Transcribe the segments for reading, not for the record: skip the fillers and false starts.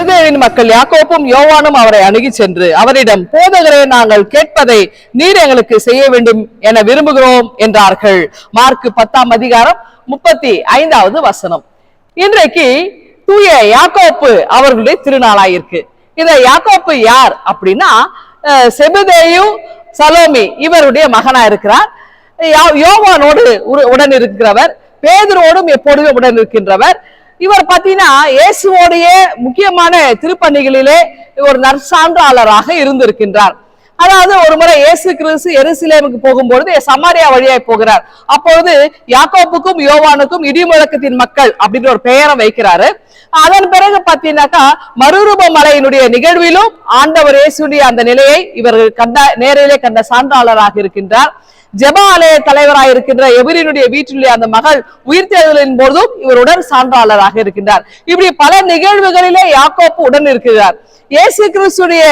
செபதேவின் மக்கள் யாக்கோப்பும் யோவானும் அவரை அணுகி சென்று அவரிடம், போதகரே, நாங்கள் கேட்பதை நீர் எங்களுக்கு செய்ய வேண்டும் என விரும்புகிறோம் என்றார்கள். மார்க் 10:35. இன்றைக்கு தூய யாக்கோப்பு அவர்களுடைய திருநாளாயிருக்கு. இந்த யாக்கோப்பு யார் அப்படின்னா, செபதேயு சலோமி இவருடைய மகனா இருக்கிறார். யோவானோடு உடன் இருக்கிறவர், பேதுருவோடும் எப்பொழுதுமே உடன் இருக்கின்றவர். இவர் பாத்தீங்கன்னா இயேசுவோடைய முக்கியமான திருப்பணிகளிலே ஒரு நற்சான்றாளராக இருந்திருக்கின்றார். அதாவது ஒரு முறை இயேசு கிறிஸ்து எருசலேமுக்கு போகும்பொழுது சமாரியா வழியாய் போகிறார். அப்பொழுது யாக்கோப்புக்கும் யோவானுக்கும் இடிமுழக்கத்தின் மக்கள் அப்படின்ற ஒரு பெயரை வைக்கிறாரு. அதன் பிறகு பாத்தீங்கன்னாக்கா மறுரூப மலையினுடைய நிகழ்விலும் ஆண்டவர் இயேசுடைய அந்த நிலையை இவர்கள் நேரிலே கண்ட சான்றாளராக இருக்கின்றார். ஜெப ஆலய தலைவராக இருக்கின்ற எபிரினுடைய வீட்டிலே அந்த மகள் உயிர்த்தெழுதலின் போதும் இவருடன் சான்றாளராக இருக்கின்றார். இப்படி பல நிகழ்வுகளிலே யாக்கோப்பு உடன் இருக்கிறார். இயேசு கிறிஸ்துடைய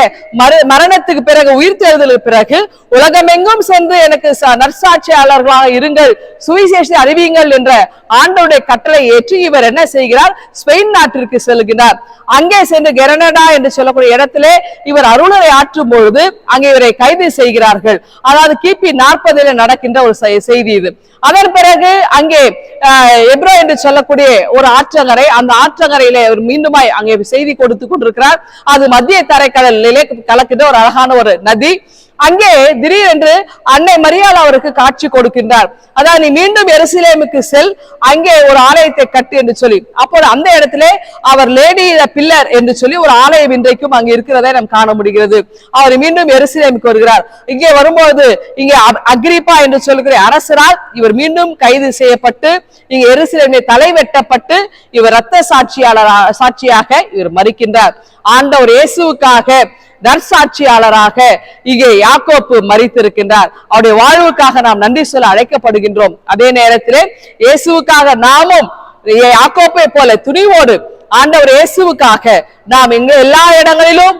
மரணத்துக்கு பிறகு, உயிர்த்தெழுதலுக்கு பிறகு உலகமெங்கும் சென்று எனக்கு நற்சாட்சியாளர்களாக இருங்கள், சுவிசேஷத்தை அறிவியுங்கள் என்ற ஆண்டவருடைய கட்டளை ஏற்றி இவர் என்ன செய்கிறார்? ஸ்பெயின் நாட்டிற்கு செல்கிறார். அங்கே சென்று கெரனடா என்று சொல்லக்கூடிய இடத்திலே இவர் அருளரை ஆற்றும் பொழுது அங்கே இவரை கைது செய்கிறார்கள். அதாவது கிபி 40 நடக்கின்ற ஒரு செய்தி இது. அதன் பிறகு அங்கே எப்ரோ என்று சொல்லக்கூடிய ஒரு ஆற்றங்கரை, அந்த ஆற்றங்கரையில அவர் மீண்டுமாய் அங்கே செய்தி கொடுத்து கொண்டிருக்கிறார். அது மத்திய தரைக்கடலிலே கலக்கின்ற ஒரு அழகான ஒரு நதி. அங்கே திடீரென்று அன்னை மரியாள் அவருக்கு காட்சி கொடுக்கின்றார். அதாவது, நீ மீண்டும் எருசலேமுக்கு செல், அங்கே ஒரு ஆலயத்தை கட்டு என்று சொல்லி. அப்போது அந்த இடத்திலே அவர் லேடி பில்லர் என்று சொல்லி ஒரு ஆலயம் இன்றைக்கும் அங்கே இருக்கிறதை நாம் காண முடிகிறது. அவர் மீண்டும் எருசலேமுக்கு வருகிறார். இங்கே வரும்போது இங்கே அக்ரிப்பா என்று சொல்லுகிற அரசரால் இவர் மீண்டும் கைது செய்யப்பட்டு இங்கே எருசலேமிலே தலை வெட்டப்பட்டு இவர் இரத்த சாட்சியாக இவர் மரிக்கின்றார். ஆண்டவர் இயேசுவுக்காக நற்சாட்சியாளராக இங்கே யாக்கோப்பு மரித்திருக்கின்றார். அவருடைய வாழ்வுக்காக நாம் நன்றி சொல்ல அழைக்கப்படுகின்றோம். அதே நேரத்திலே இயேசுவுக்காக நாமும் யாக்கோப்பை போல துணிவோடு ஆண்டவர் இயேசுவுக்காக நாம் இங்க எல்லா இடங்களிலும்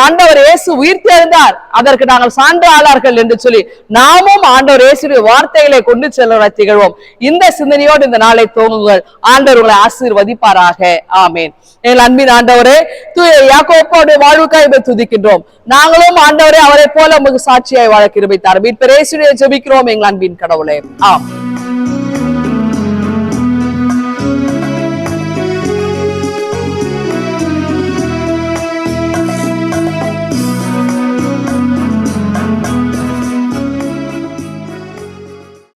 ஆண்டவர் இயேசு உயிர்த்தெழுந்தார், அதற்கு நாங்கள் சான்றாளர்கள் என்று சொல்லி நாமும் ஆண்டவர் இயேசுடைய வார்த்தைகளை கொண்டு செல்ல திகழ்வோம். இந்த சிந்தனையோடு இந்த நாளை துவங்குங்கள். ஆண்டவர் உங்களை ஆசீர்வதிப்பாராக. ஆமேன். எங்கள் அன்பின் ஆண்டவரே, தூய யாக்கோப்போடைய வாழ்வுக்காக துதிக்கின்றோம். நாங்களும் ஆண்டவரே அவரை போல உங்களுக்கு சாட்சியாய் வாழ கிருபை தாரும். மீட்பர் இயேசுவை ஜெபிக்கிறோம் எங்கள் அன்பின் கடவுளே. ஆம்.